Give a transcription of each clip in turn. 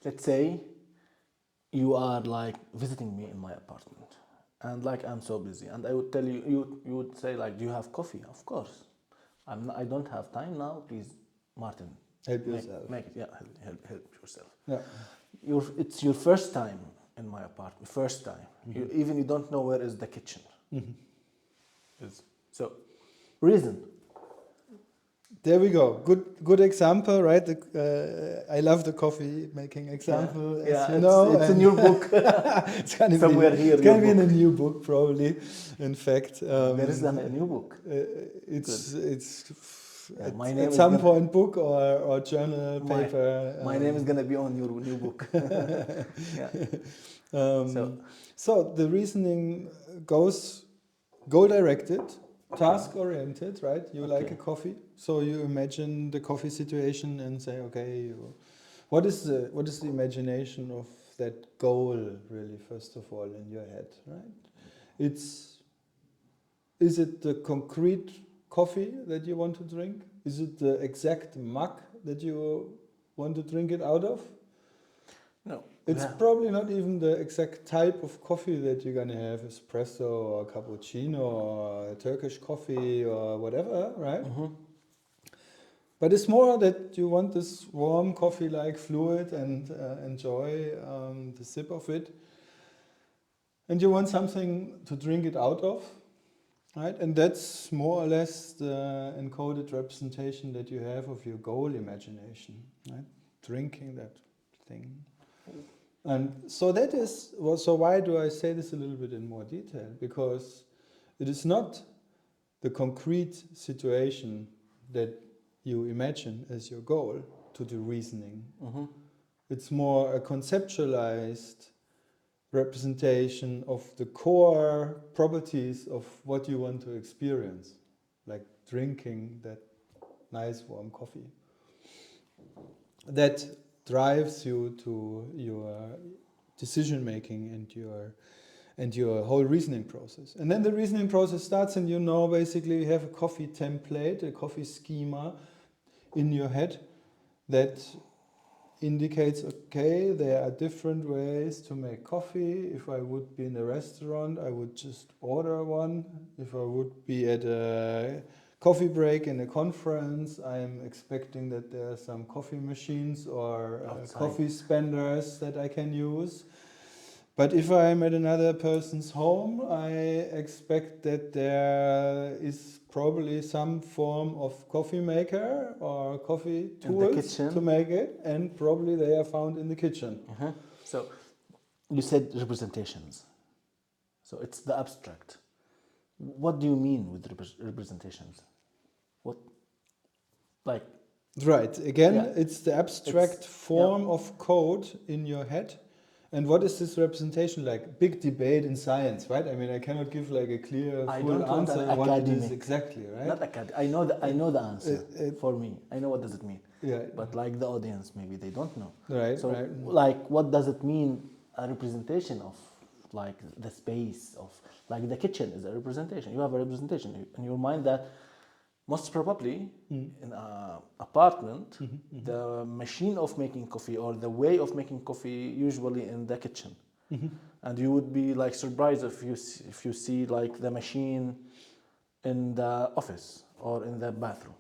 let's say you are like visiting me in my apartment, and like I'm so busy, and I would tell you, you would say like, do you have coffee? Of course. I don't have time now. Please, Martin, Help yourself. make it. Yeah, help yourself. Yeah. It's your first time in my apartment. First time. Even you don't know where is the kitchen. So, reason. There we go. Good example, right? I love the coffee making example, as you know. It's in your book. It's gonna Somewhere here. It's gonna be in a new book, probably. In fact, there is a new book. It's my name at is some point book or journal paper. My name is gonna be on your new book. Yeah. So the reasoning goes goal directed, task oriented, right? You like a coffee, so you imagine the coffee situation and say, okay, what is the imagination of that goal really, first of all, in your head, right? Is it the concrete coffee that you want to drink? Is it the exact mug that you want to drink it out of? No. It's probably not even the exact type of coffee that you're gonna have, espresso or cappuccino or Turkish coffee or whatever, right? But it's more that you want this warm coffee-like fluid and enjoy the sip of it. And you want something to drink it out of, right? And that's more or less the encoded representation that you have of your goal imagination, right? Drinking that thing. And so that is, well, so why do I say this a little bit in more detail? Because it is not the concrete situation that you imagine as your goal to do reasoning. It's more a conceptualized representation of the core properties of what you want to experience, like drinking that nice warm coffee. That drives you to your decision making and your whole reasoning process. And then the reasoning process starts, and basically you have a coffee template, a coffee schema in your head that indicates, okay, there are different ways to make coffee. If I would be in a restaurant, I would just order one. If I would be at a coffee break in a conference, I'm expecting that there are some coffee machines or coffee spenders that I can use. But if I'm at another person's home, I expect that there is probably some form of coffee maker or coffee tools to make it, and probably they are found in the kitchen. So you said representations. So it's the abstract. What do you mean with representations? What, like? Right, again, it's the abstract form of code in your head. And what is this representation like? Big debate in science, right? I mean, I cannot give like a clear, full answer on what it is exactly, right? Not academic. I know the answer for me. I know what does it mean. Yeah. But like the audience, maybe they don't know. Right. So, like, what does it mean? A representation of, like, the space of, like, the kitchen is a representation. You have a representation in your mind that most probably in an apartment, the machine of making coffee or the way of making coffee usually in the kitchen. And you would be like surprised if you see like the machine in the office or in the bathroom.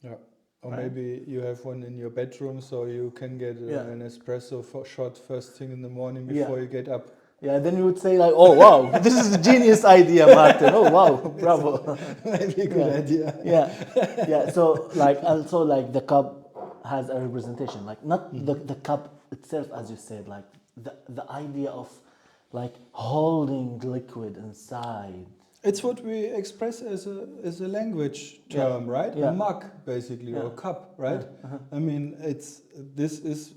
Yeah. Or maybe you have one in your bedroom so you can get an espresso shot first thing in the morning before you get up. Yeah, then you would say like, oh wow, this is a genius idea, Martin. Oh wow, bravo. Maybe a good idea. Yeah. So like also like the cup has a representation, like not the cup itself, as you said, like the idea of like holding liquid inside. It's what we express as a language term, right? A mug, basically, or a cup, right? I mean, this is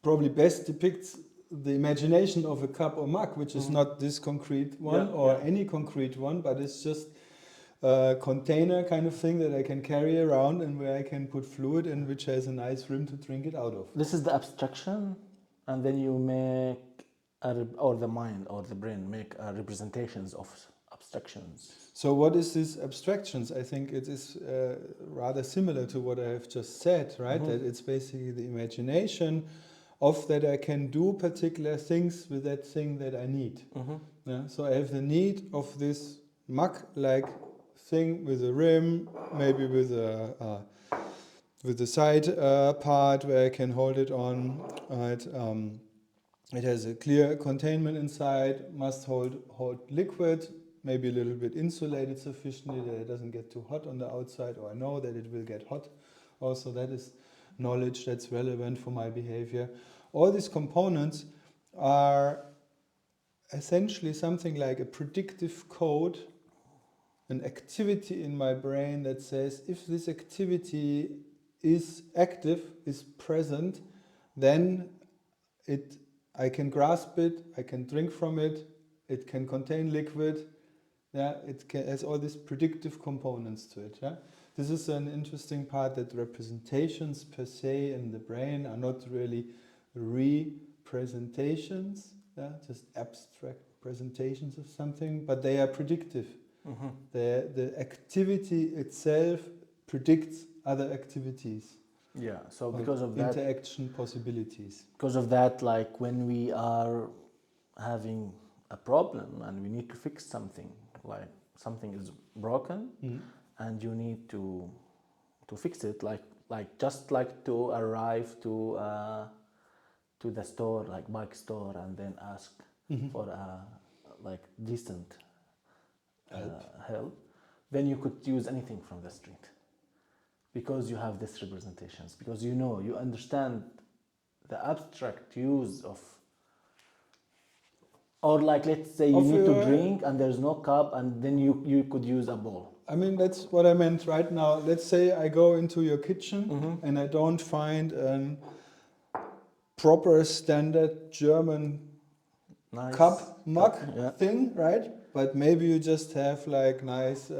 probably best depicts the imagination of a cup or mug, which is not this concrete one or any concrete one, but it's just a container kind of thing that I can carry around and where I can put fluid in, which has a nice rim to drink it out of. This is the abstraction, and then you make, or the mind or the brain make representations of abstractions. So what is this abstractions? I think it is rather similar to what I have just said, right? That it's basically the imagination of that I can do particular things with that thing that I need. Yeah? So I have the need of this mug-like thing with a rim, maybe with the side part where I can hold it on. Right? It has a clear containment inside, must hold liquid, maybe a little bit insulated sufficiently that it doesn't get too hot on the outside, or I know that it will get hot. Also, that is knowledge that's relevant for my behavior. All these components are essentially something like a predictive code, an activity in my brain that says if this activity is active, is present, then I can grasp it, I can drink from it, it can contain liquid, yeah, has all these predictive components to it. Yeah? This is an interesting part, that representations per se in the brain are not really representations, yeah? Just abstract presentations of something, but they are predictive. The activity itself predicts other activities. Yeah, so because of that, interaction possibilities. because of that, like when we are having a problem and we need to fix something, like something is broken, and you need to fix it, like just like to arrive to the store, like bike store, and then ask for like decent help, then you could use anything from the street. Because you have these representations, because you understand the abstract use of, or like let's say you need to drink and there's no cup, and then you could use a bowl. I mean, that's what I meant right now. Let's say I go into your kitchen and I don't find a proper standard German mug thing, right? But maybe you just have like nice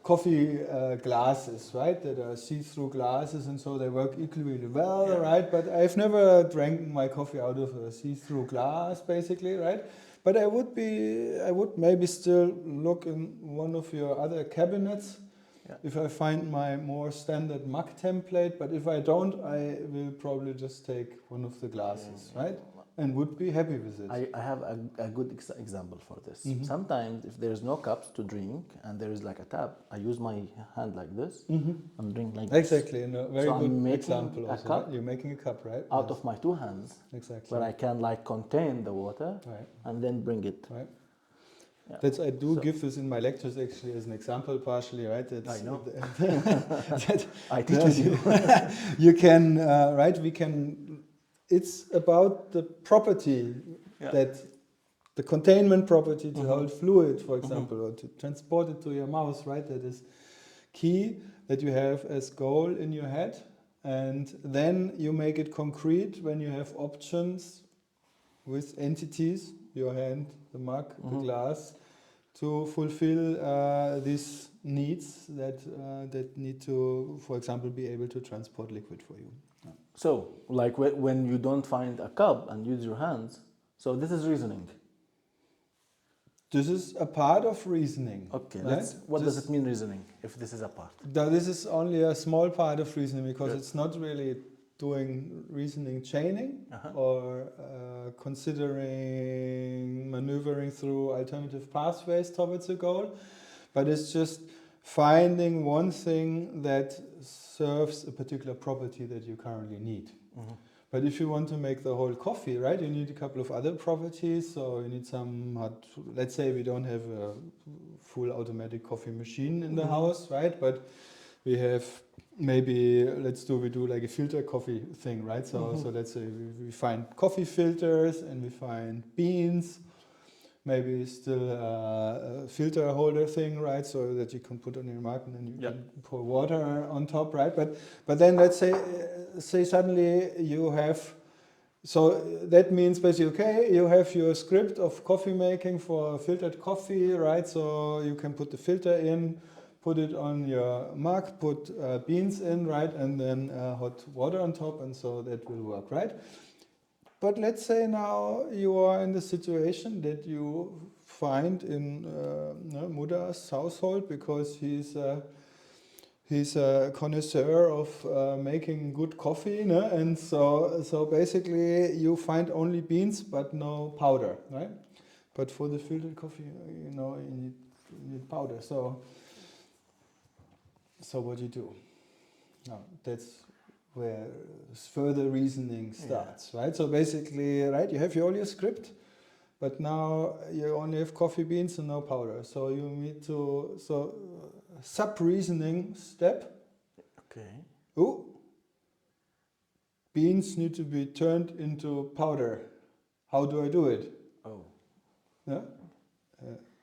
coffee glasses, right? That are see-through glasses, and so they work equally well, right? But I've never drank my coffee out of a see-through glass, basically, right? But I would maybe still look in one of your other cabinets if I find my more standard mug template. But if I don't, I will probably just take one of the glasses, right? And would be happy with it. I have a good example for this. Sometimes if there's no cups to drink and there is like a tap, I use my hand like this and drink like this. Exactly, a very so good I'm making example a also. cup You're making a cup, right? out of my two hands, where I can like contain the water and then bring it. Right. Yeah. I give this in my lectures actually as an example partially, right? I know. That I teach you. You can, right, it's about the property that the containment property to hold fluid, for example, or to transport it to your mouth, right? That is key, that you have as goal in your head, and then you make it concrete when you have options with entities, your hand, the mug, the glass, to fulfill these needs that need to, for example, be able to transport liquid for you. So, like when you don't find a cup and use your hands, so this is reasoning. This is a part of reasoning. Okay, right? What does it mean, reasoning, if this is a part? Now, this is only a small part of reasoning, because it's not really doing reasoning chaining or considering maneuvering through alternative pathways towards a goal, but it's just finding one thing that serves a particular property that you currently need. But if you want to make the whole coffee, right, you need a couple of other properties. So you need some let's say we don't have a full automatic coffee machine in the house, right? But we have maybe, we do like a filter coffee thing, right? So let's say we find coffee filters and we find beans, maybe still a filter holder thing, right? So that you can put on your mug and then you can pour water on top, right? But then let's say suddenly you have, so that means basically, okay, you have your script of coffee making for filtered coffee, right? So you can put the filter in, put it on your mug, put beans in, right? And then hot water on top, and so that will work, right? But let's say now you are in the situation that you find in Mudar's household, because he's he's a connoisseur of making good coffee, no? And so basically you find only beans but no powder, right? But for the filtered coffee, you need powder. So what do you do? No, that's where further reasoning starts, right? So basically, right, you have all your script, but now you only have coffee beans and no powder. So you need to, sub-reasoning step. Okay. Oh, beans need to be turned into powder. How do I do it? Oh. Yeah?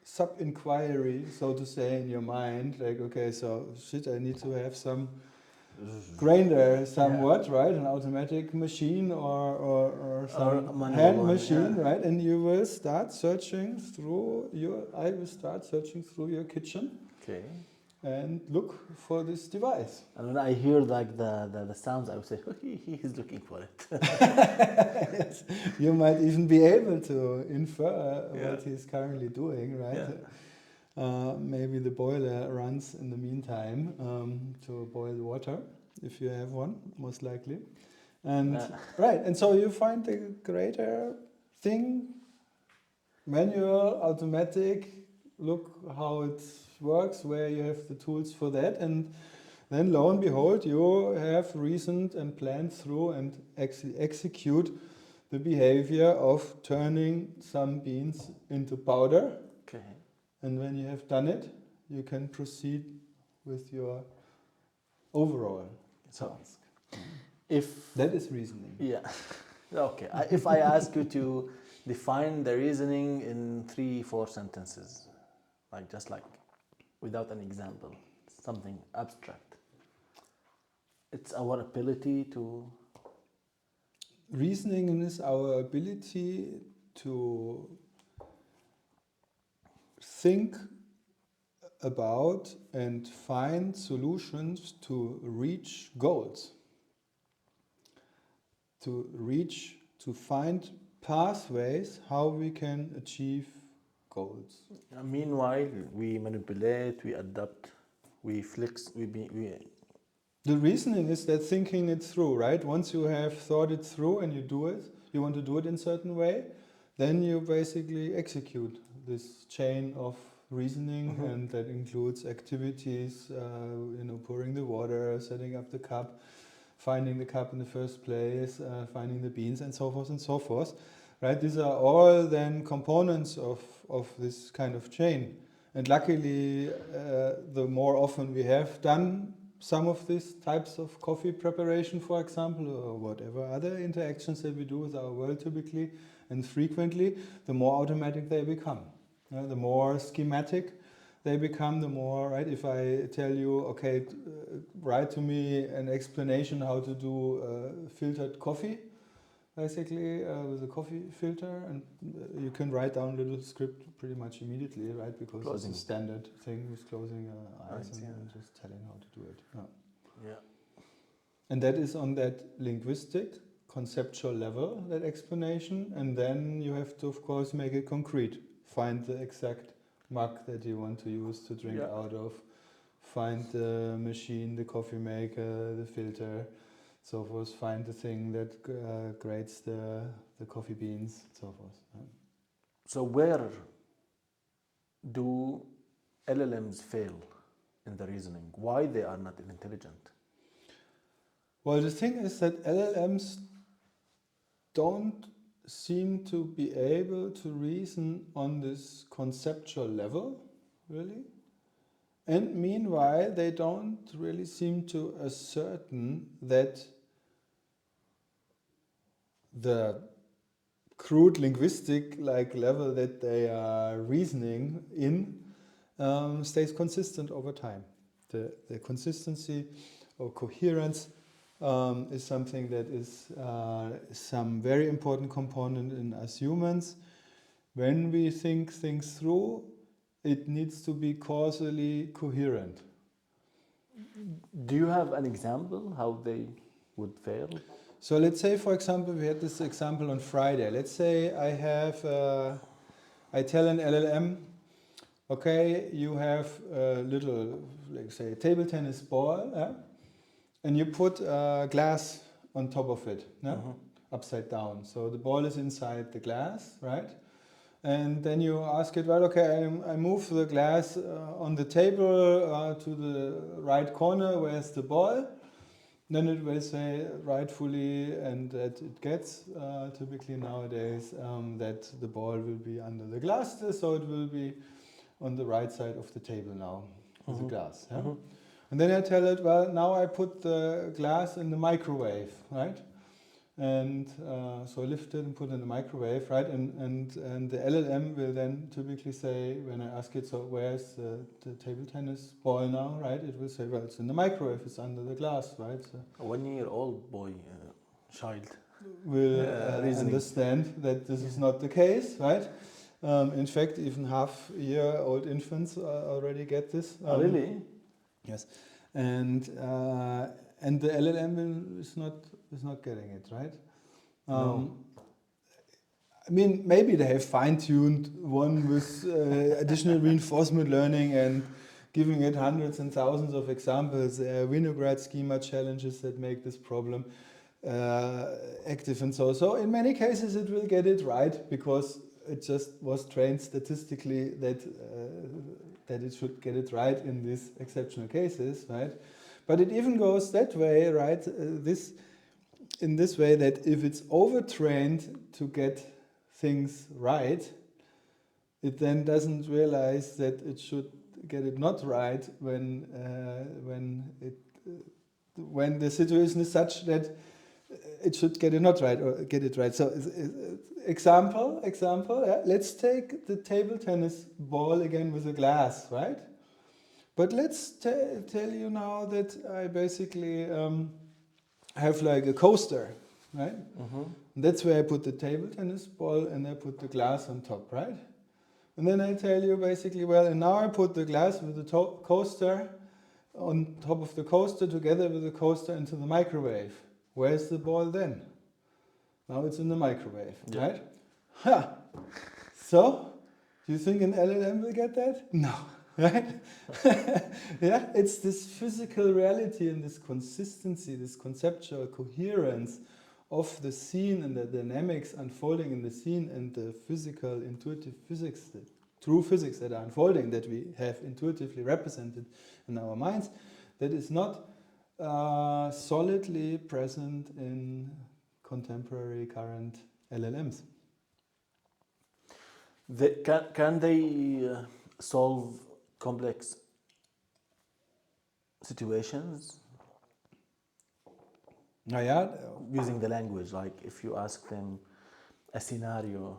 Sub-inquiry, so to say, in your mind, like, okay, so shit, I need to have some grinder somewhat, right? An automatic machine or some hand machine, right? And you will start searching through I will start searching through your kitchen. Okay. And look for this device. And when I hear like the sounds, I would say, oh, he's looking for it. Yes. You might even be able to infer what he's currently doing, right? Maybe the boiler runs in the meantime to boil water, if you have one, most likely. And right, and so you find the greater thing, manual, automatic, look how it works, where you have the tools for that, and then lo and behold, you have reasoned and planned through and execute the behavior of turning some beans into powder. Okay. And when you have done it, you can proceed with your overall task. If that is reasoning. Yeah. Okay. If I ask you to define the reasoning in 3-4 sentences, just without an example, something abstract. It's our ability to... Reasoning is our ability to think about and find solutions to reach goals. To find pathways how we can achieve goals. Meanwhile, we manipulate, we adapt, we flex, we The reasoning is that thinking it through, right? Once you have thought it through and you do it, you want to do it in a certain way, then you basically execute this chain of reasoning, and that includes activities, pouring the water, setting up the cup, finding the cup in the first place, finding the beans, and so forth, right? These are all then components of this kind of chain. And luckily, the more often we have done some of these types of coffee preparation, for example, or whatever other interactions that we do with our world typically and frequently, the more automatic they become. The more schematic they become, the more, right? If I tell you, okay, write to me an explanation how to do filtered coffee, basically with a coffee filter, and you can write down a little script pretty much immediately, right? Because it's a standard thing with closing eyes and just telling how to do it. And that is on that linguistic, conceptual level, that explanation, and then you have to, of course, make it concrete. Find the exact mug that you want to use to drink out of, find the machine, the coffee maker, the filter, so forth, find the thing that grates the coffee beans, so forth. So where do LLMs fail in the reasoning? Why they are not intelligent? Well, the thing is that LLMs don't seem to be able to reason on this conceptual level, really. And meanwhile, they don't really seem to ascertain that the crude linguistic level that they are reasoning in stays consistent over time. The consistency or coherence is something that is some very important component in us humans. When we think things through, it needs to be causally coherent. Do you have an example how they would fail? So let's say, for example, we had this example on Friday. Let's say I tell an LLM, okay, you have a little, like say, table tennis ball, yeah? And you put glass on top of it, yeah? Upside down. So the ball is inside the glass, right? And then you ask it, well, okay, I move the glass on the table to the right corner, where's the ball? Then it will say rightfully, and that it gets typically nowadays that the ball will be under the glass, so it will be on the right side of the table now with the glass. Yeah? And then I tell it, well, now I put the glass in the microwave, right? And so I lift it and put it in the microwave, right? And the LLM will then typically say, when I ask it, so where's the table tennis ball now, right? It will say, well, it's in the microwave, it's under the glass, right? So A 1-year-old boy, child. will Reasoning. understand that this is not the case, right? In fact, even half-year-old infants already get this. Really? Yes, and the LLM is not getting it, right? No. I mean, maybe they have fine-tuned one with additional reinforcement learning and giving it hundreds and thousands of examples. Winograd schema challenges that make this problem active and so. So in many cases it will get it right because it just was trained statistically that it should get it right in these exceptional cases, right? But it even goes that way, right? In this way that if it's overtrained to get things right, it then doesn't realize that it should get it not right when the situation is such that it should get it not right or get it right. So example, yeah? Let's take the table tennis ball again with a glass, right? But let's tell you now that I basically have like a coaster, right? And that's where I put the table tennis ball and I put the glass on top, right? And then I tell you basically, well, and now I put the glass with the coaster on top of the coaster together with the coaster into the microwave. Where's the ball then? Now it's in the microwave, right? Ha! So, do you think an LLM will get that? No, right? Yeah, it's this physical reality and this consistency, this conceptual coherence of the scene and the dynamics unfolding in the scene and the physical, intuitive physics, the true physics that are unfolding that we have intuitively represented in our minds, that is not solidly present in contemporary current LLMs. Can they solve complex situations using the language? Like if you ask them a scenario,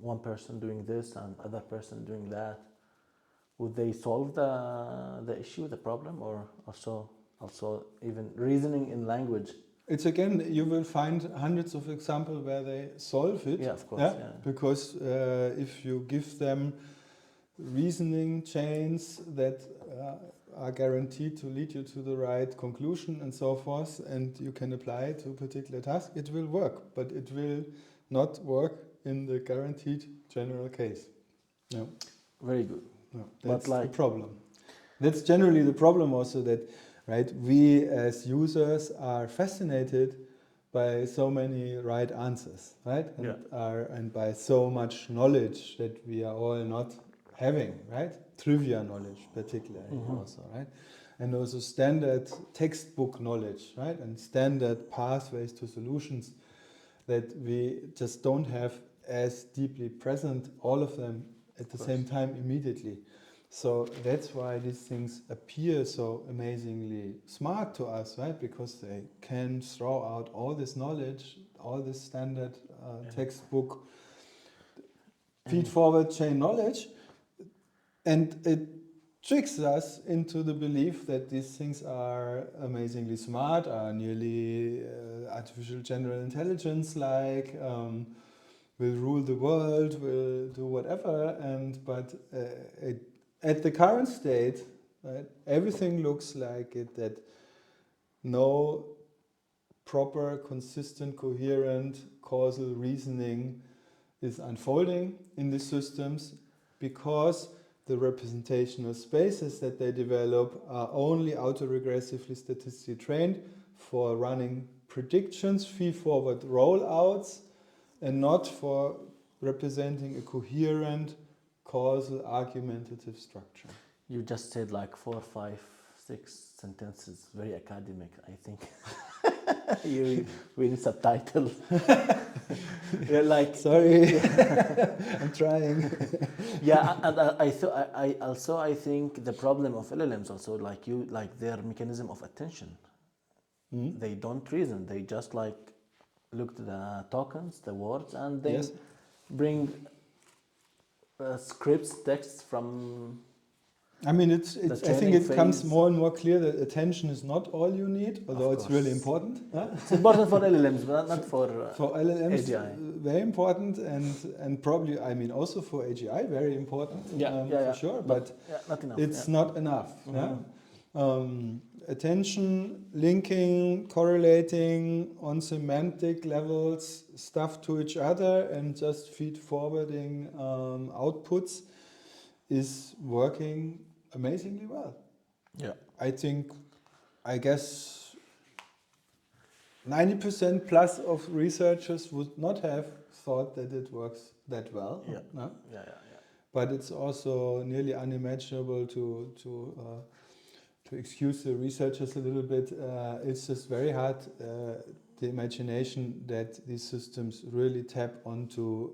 one person doing this and other person doing that, would they solve the issue, the problem, or also even reasoning in language? It's again, you will find hundreds of examples where they solve it. Yeah, of course. Yeah. Because if you give them reasoning chains that are guaranteed to lead you to the right conclusion and so forth, and you can apply it to a particular task, it will work, but it will not work in the guaranteed general case. No. Very good. No, that's But the problem. That's generally the problem also that, right, we as users are fascinated by so many right answers, right? And by so much knowledge that we are all not having, right? Trivia knowledge particularly also, right? And also standard textbook knowledge, right? And standard pathways to solutions that we just don't have as deeply present, all of them at the same time immediately. So that's why these things appear so amazingly smart to us, right? Because they can throw out all this knowledge, all this standard textbook feed-forward chain knowledge, and it tricks us into the belief that these things are amazingly smart, are nearly artificial general intelligence-like, will rule the world, will do whatever, but at the current state, right, everything looks like it, that no proper, consistent, coherent, causal reasoning is unfolding in these systems, because the representational spaces that they develop are only autoregressively statistically trained for running predictions, feed-forward rollouts, and not for representing a coherent causal argumentative structure. You just said like 4, 5, 6 sentences, very academic, I think. We need subtitles. You're like, sorry, I'm trying. yeah, and I also I think the problem of LLMs also like their mechanism of attention. Mm. They don't reason. They just like look at the tokens, the words, and then Yes. bring scripts, texts from. I mean, it's I think training it comes phase. more and more clear that attention is not all you need, although it's really course. important. Huh? It's important for LLMs, but not for LLMs, AGI. very important, and probably, I mean, also for AGI, very important, for sure, but not enough. it's not enough. Yeah? Attention, linking, correlating on semantic levels, stuff to each other, and just feed forwarding outputs is working amazingly well. Yeah. I guess 90% plus of researchers would not have thought that it works that well. Yeah. No? Yeah. But it's also nearly unimaginable to excuse the researchers a little bit. It's just very hard, the imagination that these systems really tap onto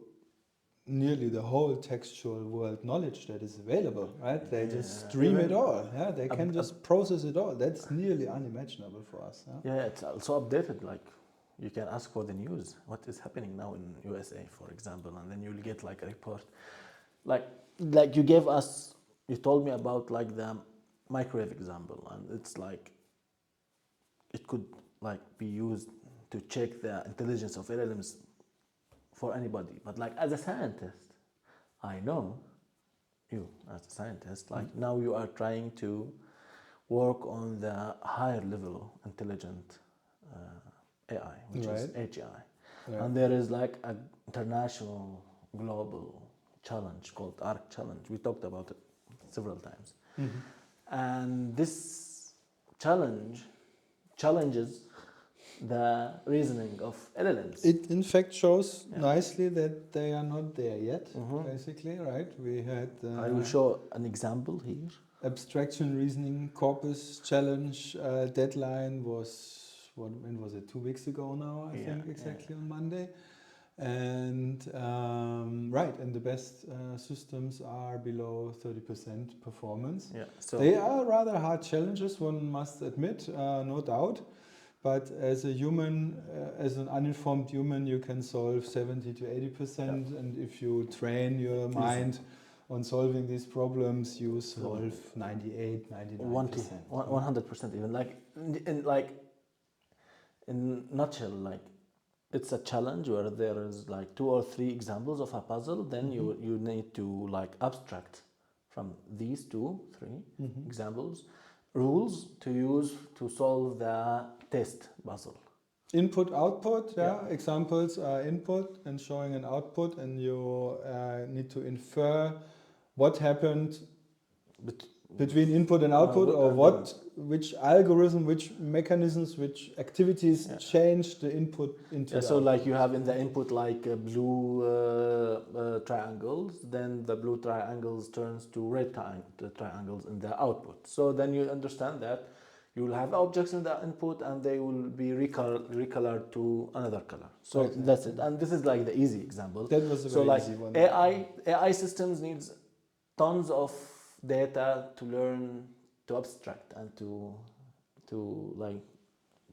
nearly the whole textual world knowledge that is available, right? They just stream it all. Yeah, they can just process it all. That's nearly unimaginable for us. Yeah, it's also updated. Like you can ask for the news, what is happening now in USA, for example, and then you'll get like a report. Like you told me about like the microwave example, and it's like it could like be used to check the intelligence of LLMs for anybody. But like as a scientist, I know you as a scientist, like now you are trying to work on the higher level intelligent AI, which is AGI. Right. And there is like an international global challenge called ARC challenge. We talked about it several times. And this challenges the reasoning of LLMs. It in fact shows nicely that they are not there yet, basically, right? We had... I will show an example here. Abstraction reasoning corpus challenge deadline was, when was it, 2 weeks ago now, I think, exactly on Monday. And and the best systems are below 30% performance. Yeah, so they are rather hard challenges, one must admit, no doubt. But as a human, as an uninformed human, you can solve 70 to 80%. And if you train your mind on solving these problems, you solve 98, 99%. 100% even. In nutshell, like it's a challenge where there is like 2 or 3 examples of a puzzle. Then you need to like abstract from these 2, 3 examples, rules to use to solve the test puzzle. Input, output, examples are input and showing an output, and you need to infer what happened between input and output, or which algorithm, which mechanisms, which activities change the input into the so output. like you have in the input like blue triangles, then the blue triangles turns to red triangles in the output. So then you understand that you will have objects in the input and they will be recolored to another color. So that's it. And this is like the easy example. That was a very easy one. AI systems needs tons of data to learn to abstract and to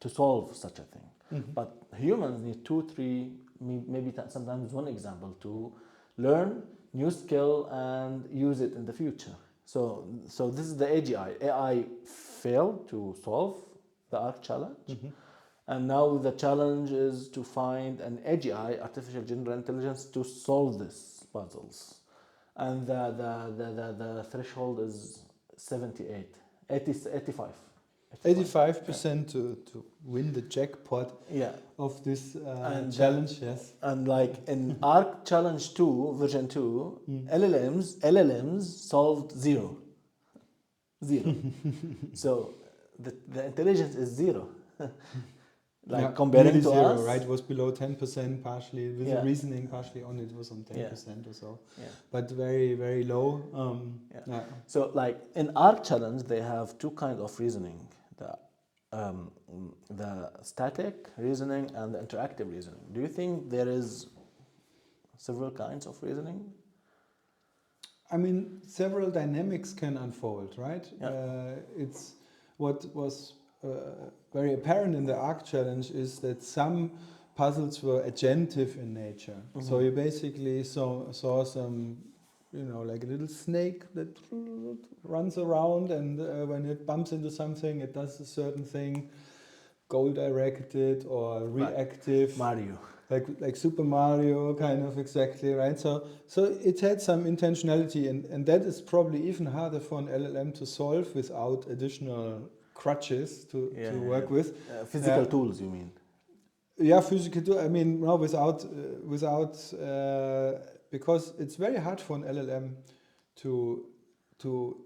solve such a thing. But humans need 2, 3, maybe sometimes 1 example to learn new skill and use it in the future. So this is the AGI. AI failed to solve the ARC challenge, and now the challenge is to find an AGI, artificial general intelligence, to solve these puzzles. And the threshold is 85. 85% to win the jackpot Yeah. of this And challenge, yes. And like in ARC Challenge 2, version 2, LLMs solved zero. Zero. So the intelligence is zero. Like Yeah, comparing nearly to zero, us. right? It was below 10% partially, with the Yeah. reasoning partially only, it was on 10% or so. Yeah. But very, very low. Yeah. So like in ARC Challenge, they have two kinds of reasoning. The static reasoning and the interactive reasoning. Do you think there is several kinds of reasoning? I mean, several dynamics can unfold, right? Yeah. It's what was very apparent in the ARC challenge is that some puzzles were agentive in nature. So you basically saw some, like a little snake that runs around, and when it bumps into something, it does a certain thing, goal directed or reactive. Mario. Like Super Mario, kind of, exactly, right? So it had some intentionality, and that is probably even harder for an LLM to solve without additional crutches to work with. Physical tools, you mean? Yeah, physical tools. I mean, no, without because it's very hard for an LLM to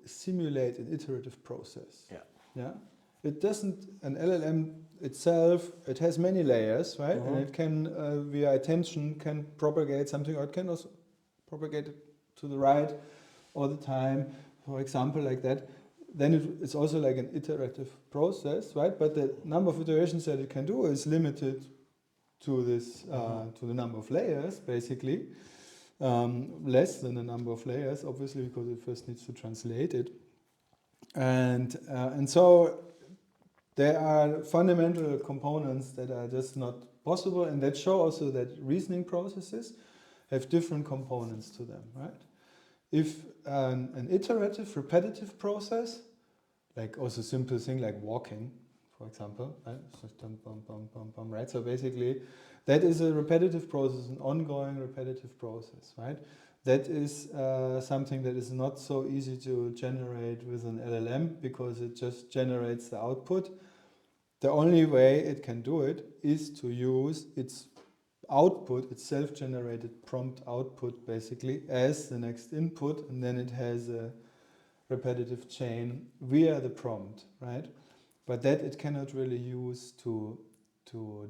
simulate an iterative process. Yeah. Yeah. It doesn't, an LLM itself, it has many layers, right? And it can, via attention, can propagate something, or it can also propagate it to the right all the time, for example, like that. Then it's also like an iterative process, right? But the number of iterations that it can do is limited to this, to the number of layers, basically. Less than the number of layers, obviously, because it first needs to translate it. And so there are fundamental components that are just not possible, and that show also that reasoning processes have different components to them, right? If an iterative, repetitive process, like also simple thing like walking, for example, right? Right? So basically, that is a repetitive process, an ongoing repetitive process, right? That is something that is not so easy to generate with an LLM, because it just generates the output. The only way it can do it is to use its output, its self-generated prompt output, basically, as the next input, and then it has a repetitive chain via the prompt, right? But that it cannot really use to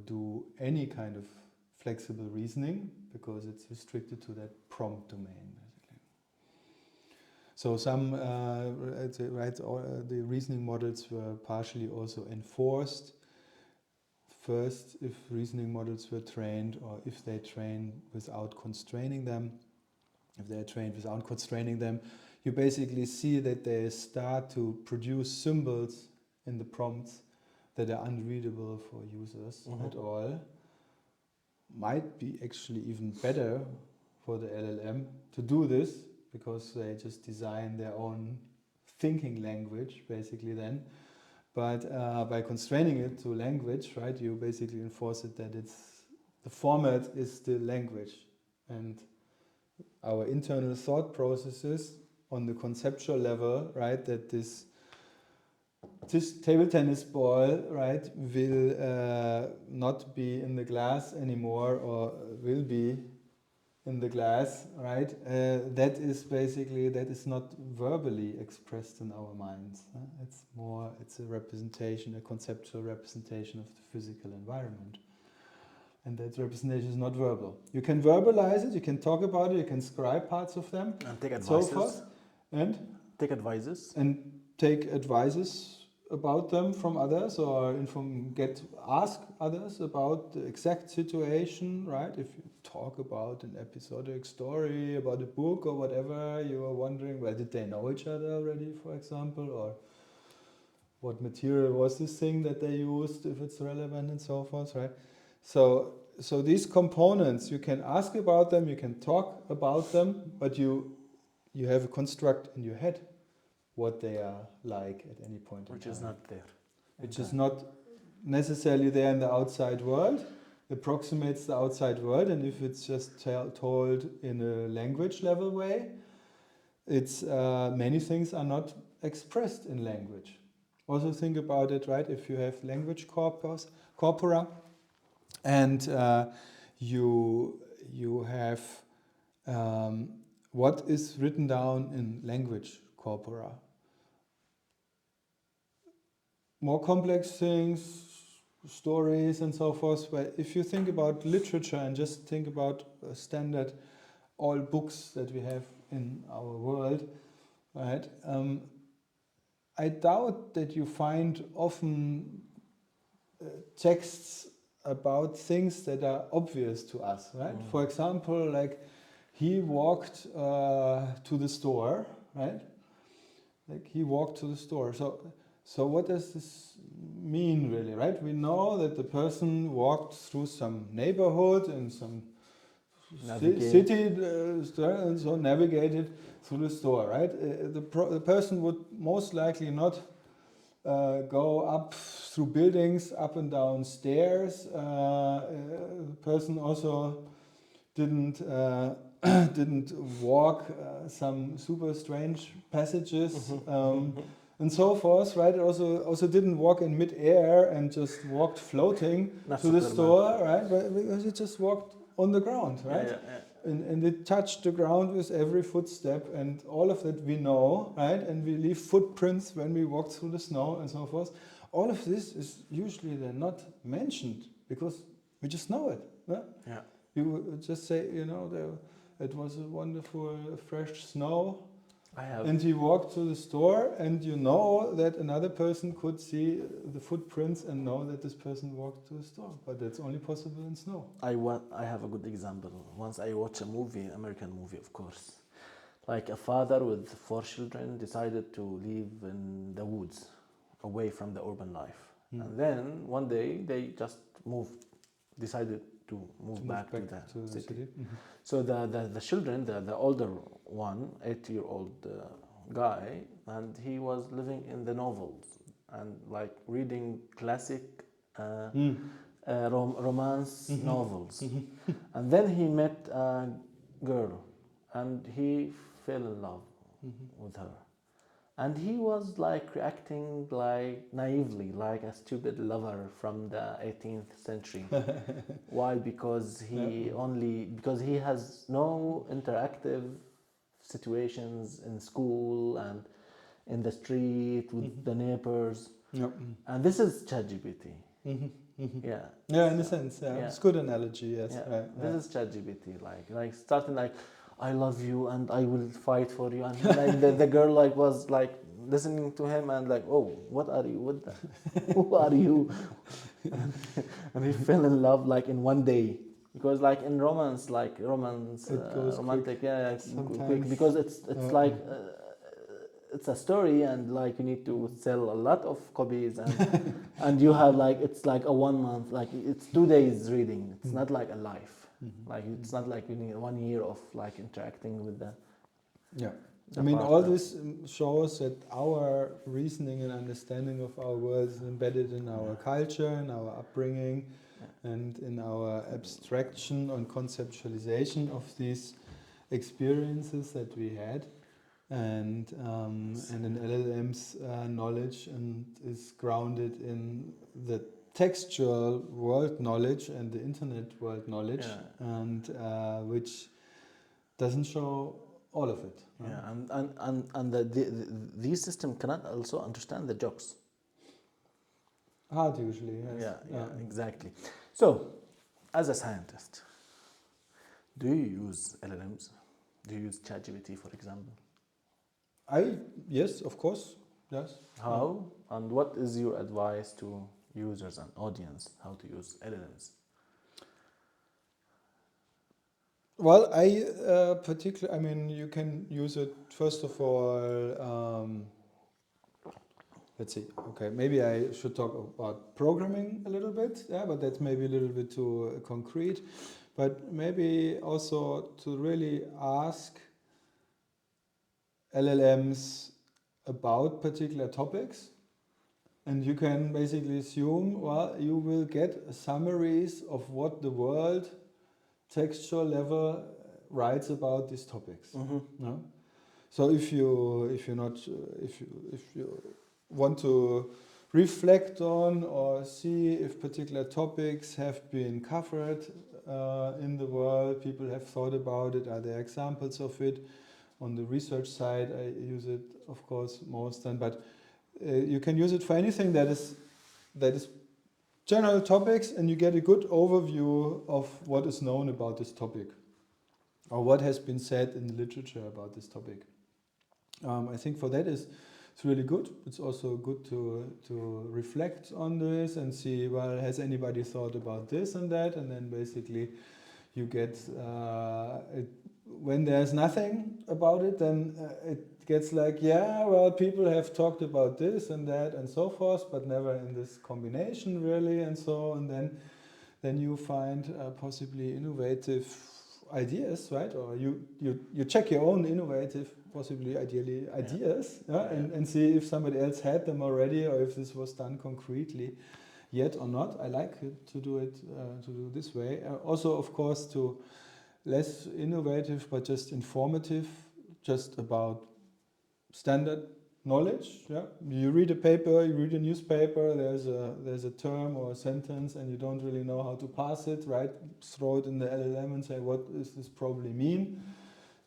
do any kind of flexible reasoning, because it's restricted to that prompt domain, basically. So some, the reasoning models were partially also enforced. First, if reasoning models were trained, or if they train without constraining them. If they're trained without constraining them, you basically see that they start to produce symbols in the prompts that are unreadable for users at all. Might be actually even better for the LLM to do this, because they just design their own thinking language, basically, then. But by constraining it to language, right, you basically enforce it that the format is still language. And our internal thought processes on the conceptual level, right, that this table tennis ball, right, will not be in the glass anymore, or will be in the glass, right? That is not verbally expressed in our minds. It's a representation, a conceptual representation of the physical environment. And that representation is not verbal. You can verbalize it, you can talk about it, you can scribe parts of them, and take advices. So forth, and take advices. And take advices about them from others, or ask others about the exact situation, right? If you talk about an episodic story, about a book or whatever, you are wondering, well, did they know each other already, for example, or what material was this thing that they used, if it's relevant, and so forth, right? So these components, you can ask about them, you can talk about them, but you have a construct in your head what they are like at any point in time. Which is not there. Which is not necessarily there in the outside world, approximates the outside world, and if it's just told in a language level way, it's many things are not expressed in language. also think about it, right? If you have language corpora, and you have what is written down in language corpora. More complex things, stories and so forth. But if you think about literature and just think about standard all books that we have in our world, right? I doubt that you find often texts about things that are obvious to us, right? For example, like he walked to the store, right? Like he walked to the store. So what does this mean really, right? We know that the person walked through some neighborhood and some city and so navigated through the store, right? The person would most likely not go up through buildings, up and down stairs. The person also didn't walk some super strange passages and so forth, right? Also didn't walk in mid-air and just walked floating to the store, right? But because he just walked on the ground, right? And it touched the ground with every footstep, and all of that we know, right? And we leave footprints when we walk through the snow and so forth. All of this is usually then not mentioned because we just know it. Yeah? Yeah. You would just say, it was a wonderful fresh snow. And he walked to the store, and you know that another person could see the footprints and know that this person walked to the store. But that's only possible in snow. I have a good example. Once I watched a movie, American movie, of course. Like a father with 4 children decided to live in the woods, away from the urban life. And then one day they just decided to move back to the city. So the children, the older one, 8-year-old guy, and he was living in the novels and like reading classic romance novels. And then he met a girl and he fell in love with her. And he was like reacting like naively, like a stupid lover from the 18th century. Why? Because he has no interactive situations in school and in the street with the neighbors. And this is ChatGPT. Yeah. Yeah, in a sense, yeah. It's a good analogy, yes. Yeah. Right. This is ChatGPT, like starting like, I love you and I will fight for you, and like the girl like was like listening to him and like, oh, what are you? Who are you? And he fell in love like in one day, because like in romance, it goes romantic, quick. Quick, because it's like it's a story and like you need to sell a lot of copies and and you have like it's like a 1 month, like it's 2 days reading. It's not like a life. Like it's not like you need 1 year of like interacting with the I mean, all this shows that our reasoning and understanding of our world is embedded in our culture, in our upbringing, and in our abstraction and conceptualization of these experiences that we had, and in LLM's knowledge, and is grounded in the textual world knowledge and the internet world knowledge, and which doesn't show all of it. And these systems cannot also understand the jokes. Hard usually, yes. Yeah, exactly. So, as a scientist, do you use LLMs? Do you use ChatGPT, for example? Yes, of course, yes. How? And what is your advice to users and audience how to use LLMs? Well, I mean, you can use it, first of all, let's see, okay, maybe I should talk about programming a little bit, but that's maybe a little bit too concrete. But maybe also to really ask LLMs about particular topics, and you can basically assume, well, you will get summaries of what the world textual level writes about these topics. No? So if you want to reflect on or see if particular topics have been covered in the world, people have thought about it, are there examples of it. On the research side, I use it, of course, most, but you can use it for anything that is general topics, and you get a good overview of what is known about this topic or what has been said in the literature about this topic. I think for that it's really good. It's also good to reflect on this and see, well, has anybody thought about this and that, and then basically you get when there's nothing about it, then it gets like, yeah, well, people have talked about this and that and so forth, but never in this combination really, and so, and then you find possibly innovative ideas, right? Or you check your own innovative, possibly ideally ideas, and see if somebody else had them already, or if this was done concretely yet or not. I like it to do it this way. Also, of course, to less innovative but just informative, just about standard knowledge. Yeah, you read a paper, you read a newspaper. There's a term or a sentence, and you don't really know how to parse it. Right? Throw it in the LLM and say, what does this probably mean?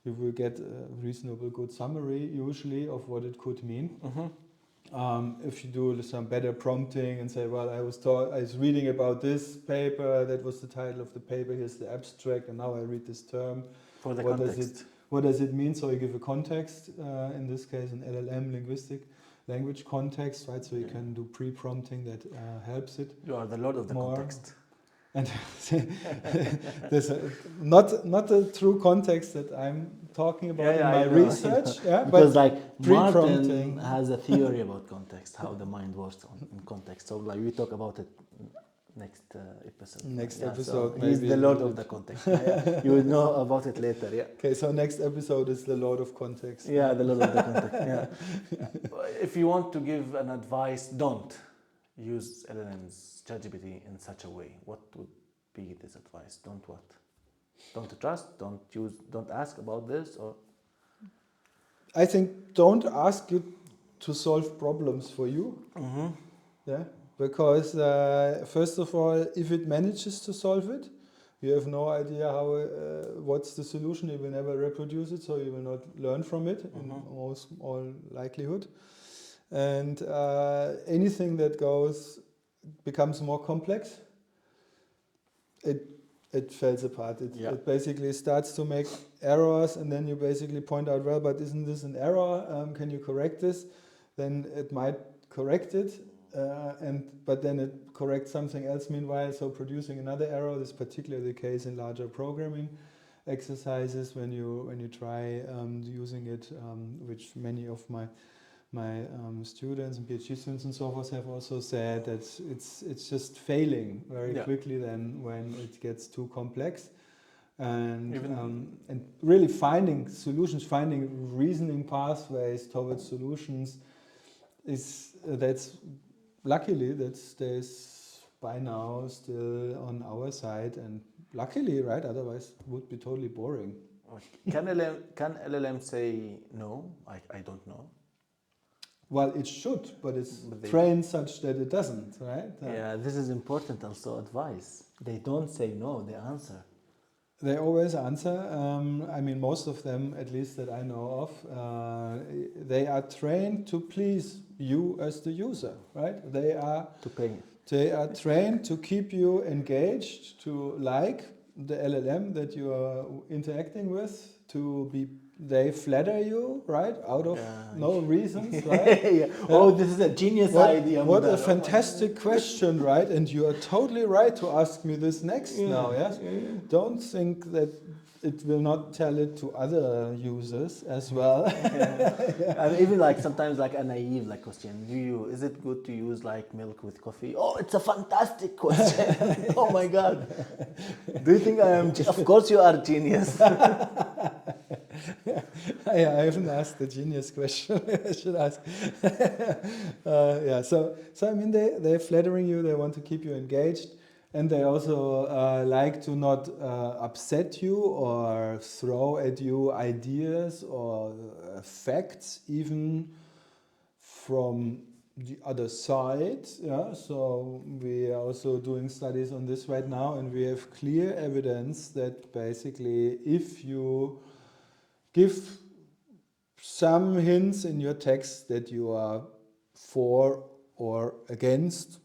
You will get a reasonable good summary usually of what it could mean. If you do some better prompting and say, well, I was reading about this paper, that was the title of the paper, here's the abstract, and now I read this term. For the context. What does it mean? So you give a context, in this case an LLM, linguistic language context, right? So you can do pre-prompting that helps it. You are the lord of the context. And there's not the true context that I'm talking about in my research. Yeah, because like Martin has a theory about context, how the mind works in context. So like we talk about it next episode. Next episode. So he's the lord of the context. You will know about it later. Yeah. Okay, so next episode is the lord of context. Yeah, the lord of the context. Yeah. If you want to give an advice, don't use LLMs, ChatGPT in such a way. What would be this advice? Don't what? Don't trust, don't ask about this, or? I think don't ask it to solve problems for you. Yeah, because first of all, if it manages to solve it, you have no idea how what's the solution. You will never reproduce it, so you will not learn from it in almost all likelihood. And anything that becomes more complex, it falls apart. It basically starts to make errors, and then you basically point out, well, but isn't this an error? Can you correct this? Then it might correct it, but then it corrects something else meanwhile, so producing another error. This is particularly the case in larger programming exercises when you try using it, which many of my students and PhD students and so forth have also said that it's just failing very quickly then when it gets too complex, and really finding solutions, finding reasoning pathways towards solutions that's luckily that stays by now still on our side, and luckily, right? Otherwise it would be totally boring. Can LLM say no? I don't know. Well, it should, but it's trained such that it doesn't, right? Yeah, this is important also, advice. They don't say no, they answer. They always answer. I mean, most of them, at least that I know of, they are trained to please you as the user, right? They are trained to keep you engaged, to like the LLM that you are interacting with, they flatter you, right? Out of no reasons, right? Oh, this is a genius idea. What a fantastic question, right? And you are totally right to ask me this next now, yes? Don't think that it will not tell it to other users as well. And even like sometimes like a naive question, is it good to use like milk with coffee? Oh, it's a fantastic question. Oh my God. Do you think I am? Of course you are genius. I haven't asked the genius question. I should ask. So I mean, they're flattering you. They want to keep you engaged, and they also like to not upset you or throw at you ideas or facts, even from the other side. Yeah, so we are also doing studies on this right now, and we have clear evidence that basically if you give some hints in your text that you are for or against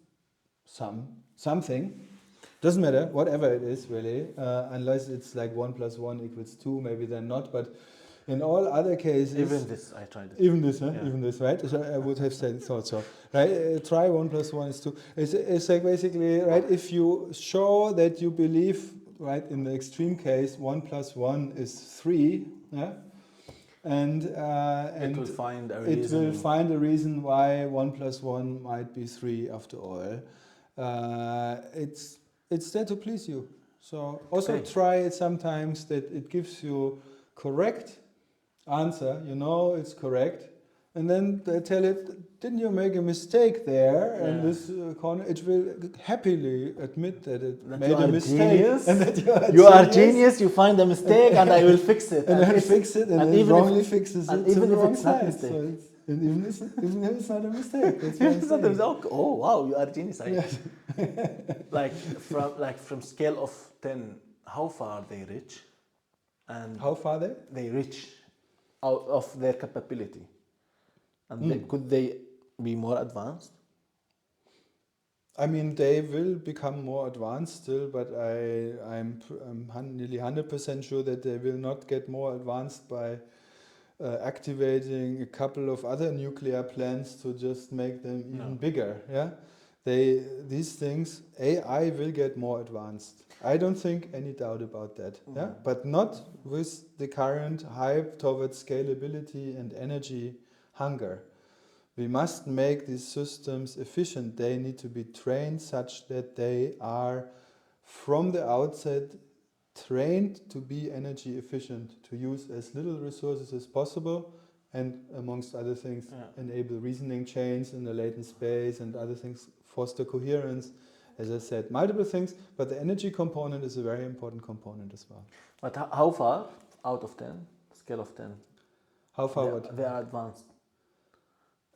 something, doesn't matter, whatever it is really, unless it's like 1 + 1 = 2, maybe then not, but in all other cases... Even this, I tried it. Even this, huh? Yeah. Even this, right? So I would have thought so. Right? Try 1 + 1 = 2. It's like basically, right, if you show that you believe, right, in the extreme case, 1 + 1 = 3, yeah? And it will find a it reason. will find a reason why 1 + 1 might be 3 after all. It's there to please you. So also Okay. try it sometimes that it gives you correct answer, you know it's correct, and then they tell it, didn't you make a mistake there? Yeah. And this corner, it will happily admit that it That made you are a mistake. genius. And that you are genius, you find a mistake and I will fix it. And I'll fix it, and it wrongly fixes and it to even the if wrong it's not side. mistake. So even if it's not a mistake, that's what I'm It's not a saying. mistake. Okay. Oh wow, you are genius. Yes. From scale of 10, how far they reach? And How far they reach out of their capability? And could they be more advanced? I mean, they will become more advanced still, but I'm nearly 100% sure that they will not get more advanced by activating a couple of other nuclear plants to just make them even bigger. Yeah, these things, AI will get more advanced. I don't think any doubt about that. Yeah, but not with the current hype towards scalability and energy hunger. We must make these systems efficient. They need to be trained such that they are, from the outset, trained to be energy efficient, to use as little resources as possible, and amongst other things, enable reasoning chains in the latent space and other things, foster coherence. As I said, multiple things, but the energy component is a very important component as well. But how far out of 10, scale of 10? How far they are advanced?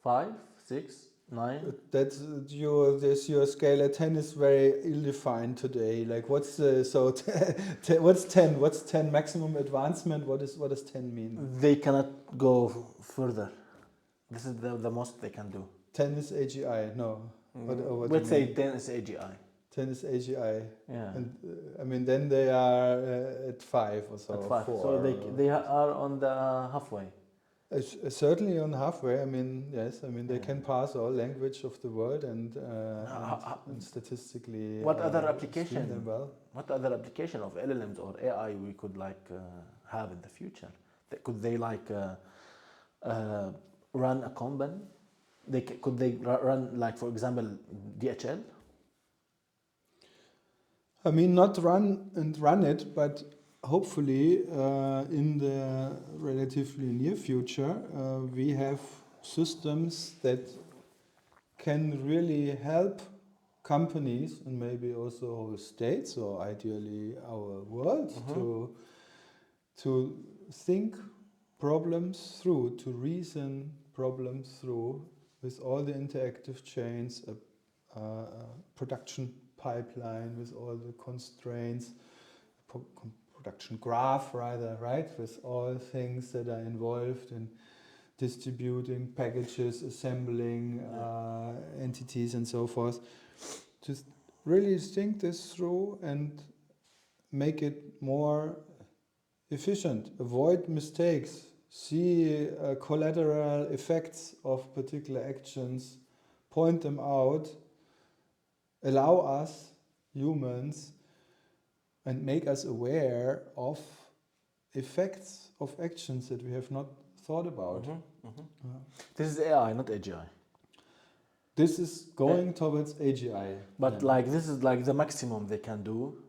5, 6, 9? That's your scale at 10 is very ill-defined today. Like what's what's 10? What's 10 maximum advancement? What does 10 mean? They cannot go further. This is the most they can do. 10 is AGI. No. What Let's say 10 is AGI. 10 is AGI. Yeah. And I mean then they are at 5 or so. At 5. 4, so they are on the halfway. Certainly on halfway. I mean, yes. I mean, they can pass all language of the world and statistically. What other application? Them well. What other application of LLMs or AI we could have in the future? Could they run a company? Could they run for example DHL? I mean, not run it, but hopefully, in the relatively near future, we have systems that can really help companies and maybe also whole states, or ideally our world, to think problems through, to reason problems through with all the interactive chains, a production pipeline with all the constraints, production graph rather, right, with all things that are involved in distributing packages, assembling entities and so forth. Just really think this through and make it more efficient, avoid mistakes, see collateral effects of particular actions, point them out, allow us humans and make us aware of effects of actions that we have not thought about. This is AI, not AGI. This is going towards AGI. But this is the maximum they can do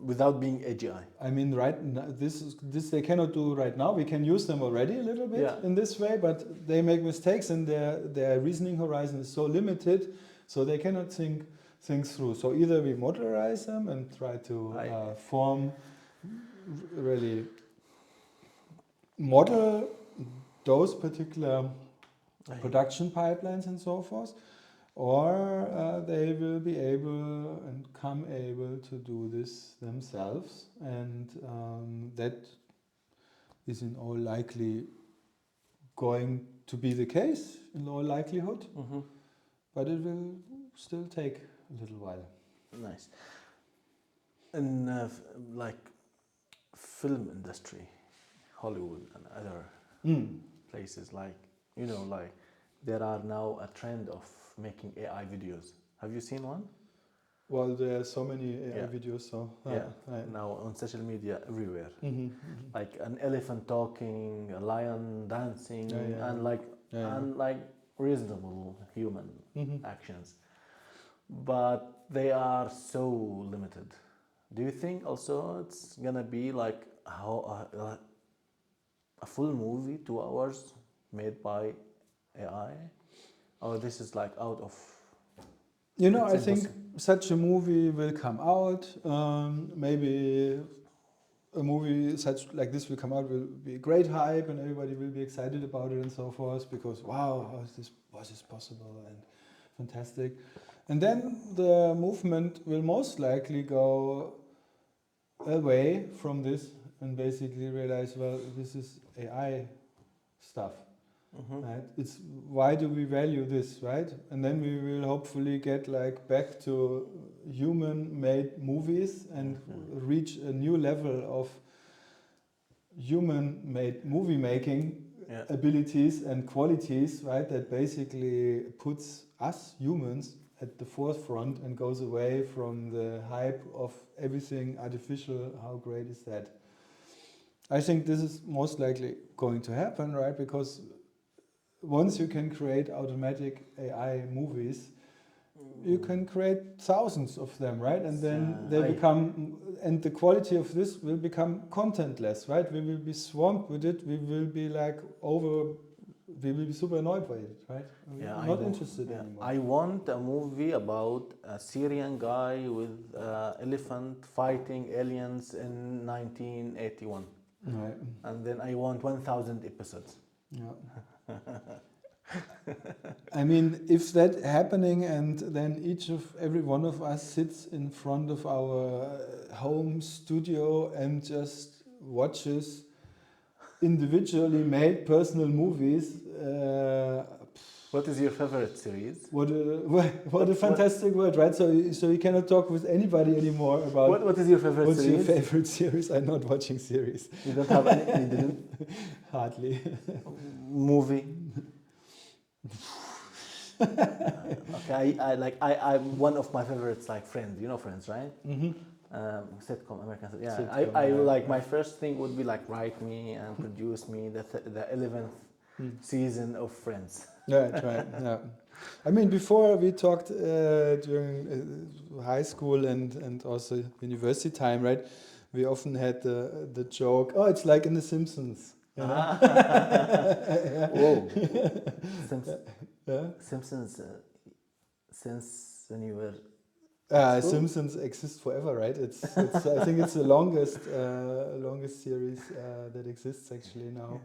without being AGI. I mean, right now, this they cannot do right now. We can use them already a little bit in this way, but they make mistakes and their reasoning horizon is so limited, so they cannot think things through. So either we modularize them and try to form, really model those particular production pipelines and so forth, or they will be able and come able to do this themselves, and that is in all likely going to be the case in all likelihood, but it will still take a little while. Nice. In like film industry, Hollywood and other places, like like there are now a trend of making AI videos. Have you seen one? Well, there are so many AI Yeah. videos, so right. Now on social media everywhere, like an elephant talking, a lion dancing, and like reasonable human actions, but they are so limited. Do you think also it's gonna be like how a full movie, 2 hours, made by AI, or this is like out of? I think such a movie will come out. Maybe a movie such like this will come out, will be a great hype, and everybody will be excited about it and so forth, because wow, was this possible and fantastic. And then the movement will most likely go away from this and basically realize, well, this is AI stuff. Right? It's why do we value this, right? And then we will hopefully get like back to human-made movies and reach a new level of human-made movie making abilities and qualities, right? That basically puts us humans at the forefront and goes away from the hype of everything artificial. How great is that? I think this is most likely going to happen, right? Because once you can create automatic AI movies, you can create thousands of them, right? And then they become, and the quality of this will become contentless, right? We will be swamped with it. We will be like we will be super annoyed by it, right? Not interested anymore. I want a movie about a Syrian guy with elephant fighting aliens in 1981. Right. And then I want 1,000 episodes. Yeah. I mean, if that happening, and then every one of us sits in front of our home studio and just watches individually made personal movies. What is your favorite series? What a fantastic word, right? So you cannot talk with anybody anymore about what is your favorite what's series? your favorite series. I'm not watching series. You don't have any? You didn't? Hardly. Movie. Okay, I'm one of my favorites, like Friends. You know Friends, right? Sitcom, American sitcom. Yeah, Sitcom, I like my first thing would be like write me and produce me the 11th season of Friends. Right. Yeah. I mean, before we talked during high school and also university time, right? We often had the joke, oh, it's like in The Simpsons. You know? Whoa. Yeah? Simpsons, since when you were... Simpsons exist forever, right? It's I think it's the longest series that exists actually now.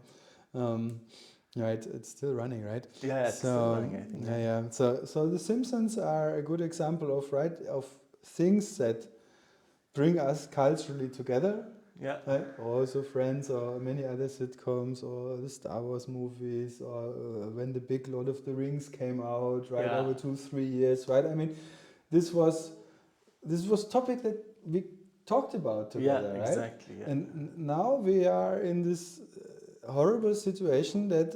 Right, it's still running, right? Yeah, it's still running, I think. Yeah. So the Simpsons are a good example of things that bring us culturally together. Yeah. Right? Also Friends or many other sitcoms or the Star Wars movies or when the big Lord of the Rings came out, right? Yeah. Over 2-3 years, right? I mean, this was topic that we talked about together, right? Exactly. Yeah. And now we are in this horrible situation that,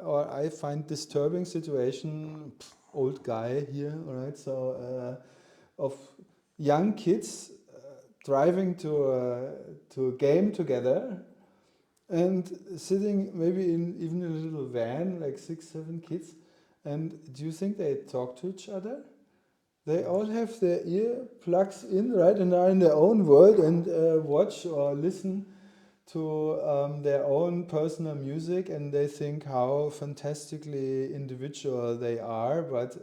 or I find disturbing situation, old guy here, right? So of young kids driving to a game together and sitting maybe in even a little van, like 6-7 kids. And do you think they talk to each other? They all have their ear plugs in, right, and are in their own world and watch or listen to their own personal music, and they think how fantastically individual they are, but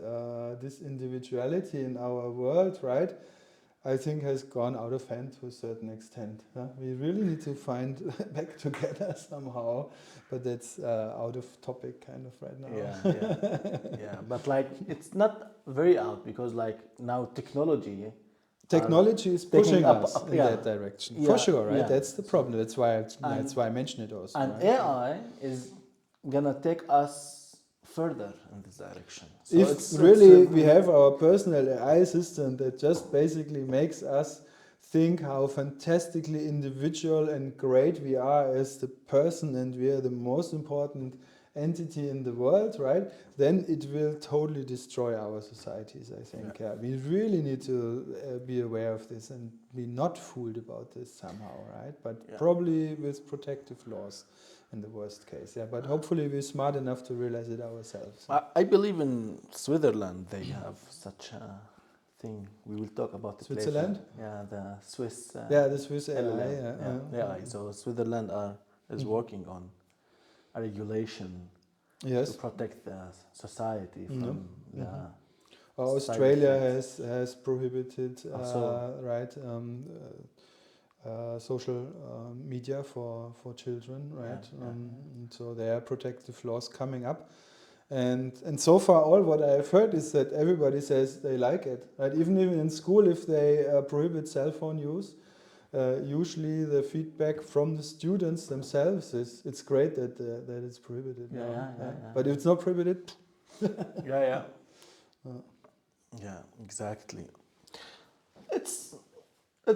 this individuality in our world, right, I think has gone out of hand to a certain extent. We really need to find back together somehow, but that's out of topic kind of right now. Yeah. But like it's not very out because like now technology Technology is taking pushing up, us in yeah. that direction, Yeah, for sure, right? yeah. That's the problem. That's And why I mentioned it also. and Right? AI is gonna take us further in this direction. So If really we have our personal AI assistant that just basically makes us think how fantastically individual and great we are as the person and we are the most important entity in the world, right? Then it will totally destroy our societies, I think. Yeah. We really need to be aware of this and be not fooled about this somehow, right? But probably with protective laws in the worst case. Yeah, but hopefully we're smart enough to realize it ourselves. I believe in Switzerland they have such a thing. We will talk about it Switzerland? later. Yeah, the Swiss. The Swiss AI. LLM. AI. So Switzerland is working on a regulation to protect the society from the. Australia has prohibited social media for children, right? So there are protective laws coming up. And so far, all what I have heard is that everybody says they like it. Right? Even in school, if they prohibit cell phone use, usually the feedback from the students themselves is it's great that it's prohibited. But if it's not prohibited, yeah, exactly. It's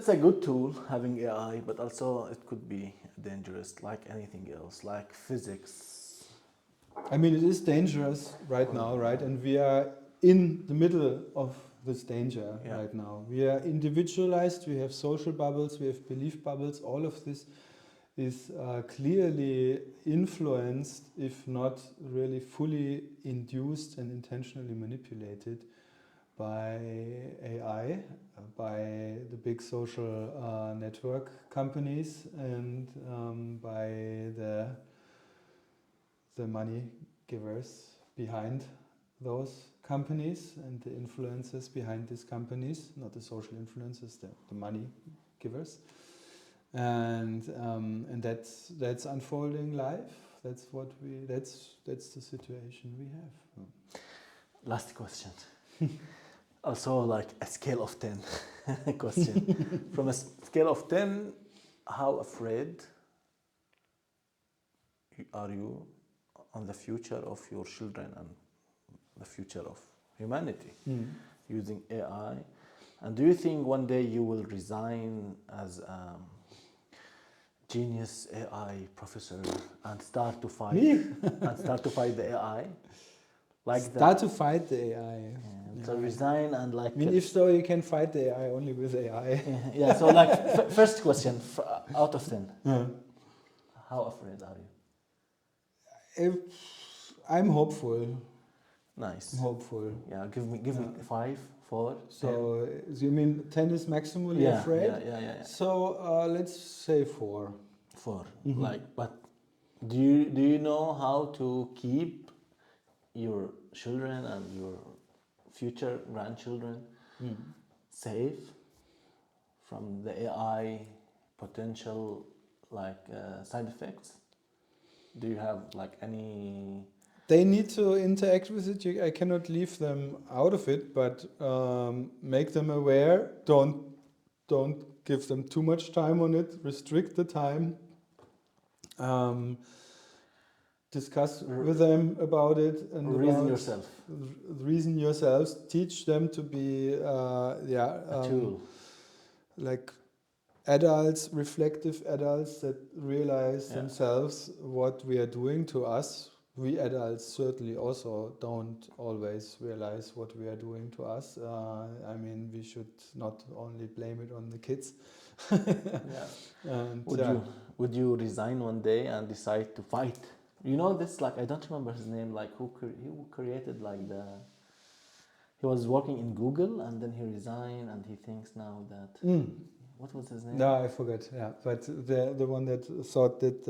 a good tool having AI, but also it could be dangerous, like anything else, like physics. I mean, it is dangerous right now, right? And we are in the middle of this danger right now. We are individualized, we have social bubbles, we have belief bubbles. All of this is clearly influenced, if not really fully induced and intentionally manipulated by AI, by the big social network companies, and by the money givers behind those companies and the influencers behind these companies, not the social influencers, the money givers, and that's unfolding live. That's the situation we have. Last question. Also, like a scale of 10 question. From a scale of 10, how afraid are you on the future of your children and the future of humanity using AI? And do you think one day you will resign as a genius AI professor and start to fight the AI? To fight the AI. So resign and like. I mean, if so, you can fight the AI only with AI. So like first question out of 10. How afraid are you? I'm hopeful. Nice. I'm hopeful. Yeah, give me 5, 4. So you mean 10 is maximally afraid? Yeah. So let's say 4. 4. Like, but do you know how to keep your children and your future grandchildren safe from the AI potential side effects? Do you have like any? They need to interact with it. I cannot leave them out of it, but make them aware. Don't give them too much time on it. Restrict the time. Discuss with them about it and reason yourselves. Teach them to be a tool, like adults, reflective adults that realize themselves what we are doing to us. We adults certainly also don't always realize what we are doing to us. I mean, we should not only blame it on the kids. And, would you resign one day and decide to fight? You know this, like, I don't remember his name, like who created like he was working in Google and then he resigned and he thinks now that, what was his name? No, I forgot, but the one that thought that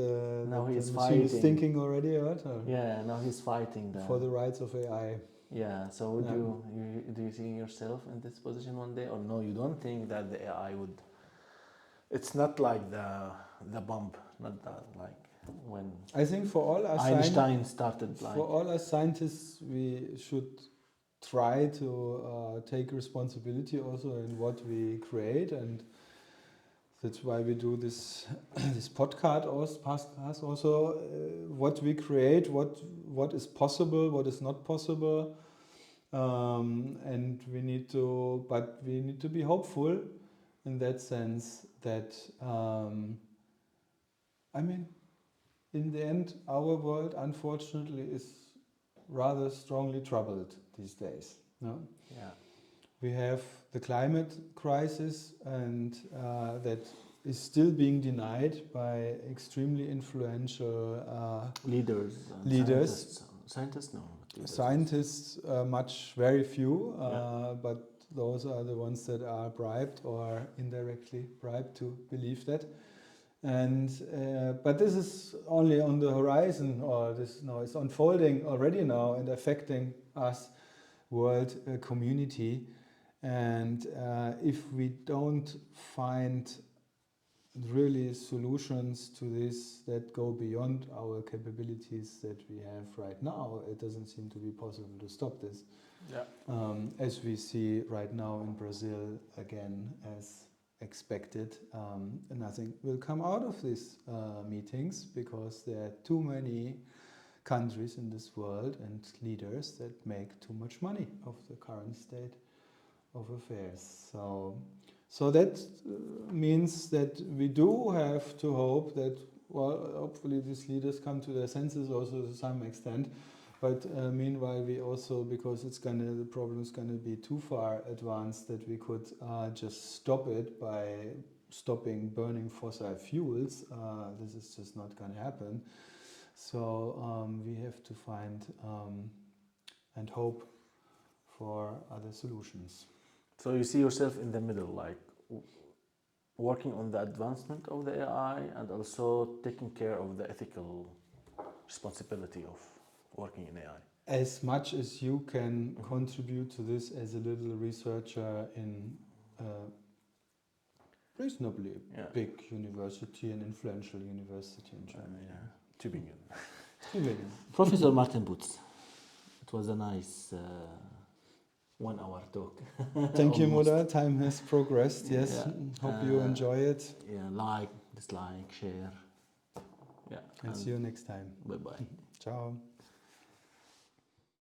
now that he's the machine fighting. is thinking already, right? Yeah, now he's fighting for the rights of AI. Yeah. So would Yeah. you do you see yourself in this position one day, or no? You don't think that the AI would? It's not like the bump, not that like when I think for all our Einstein started like. for all us scientists, we should try to take responsibility also in what we create, and that's why we do this this podcast also what we create, what is possible, what is not possible, and we need to be hopeful in that sense that I mean, in the end, our world unfortunately is rather strongly troubled these days. No? Yeah. We have the climate crisis, and that is still being denied by extremely influential Leaders. And leaders. Scientists, no. Not leaders. Scientists, very few, Yeah. but those are the ones that are bribed or indirectly bribed to believe that. And but this is only on the horizon, or this no, it's unfolding already now and affecting us, world community. And if we don't find really solutions to this that go beyond our capabilities that we have right now, it doesn't seem to be possible to stop this. Yeah. As we see right now in Brazil, again, as expected, nothing will come out of these meetings because there are too many countries in this world and leaders that make too much money of the current state of affairs. So that means that we do have to hope that, well, hopefully these leaders come to their senses also to some extent. But meanwhile, we also, because the problem is gonna be too far advanced, that we could just stop it by stopping burning fossil fuels. This is just not gonna happen. So we have to find and hope for other solutions. So you see yourself in the middle, like working on the advancement of the AI and also taking care of the ethical responsibility of working in AI. As much as you can contribute to this as a little researcher in a reasonably big university, an influential university in Germany. Tübingen. Tübingen. Professor Martin Butz, it was a nice 1 hour talk. Thank you, Almost. Mudar. Time has progressed. Yes. Yeah. Hope you enjoy it. Yeah, like, dislike, share. Yeah. And see you next time. Bye bye. Ciao.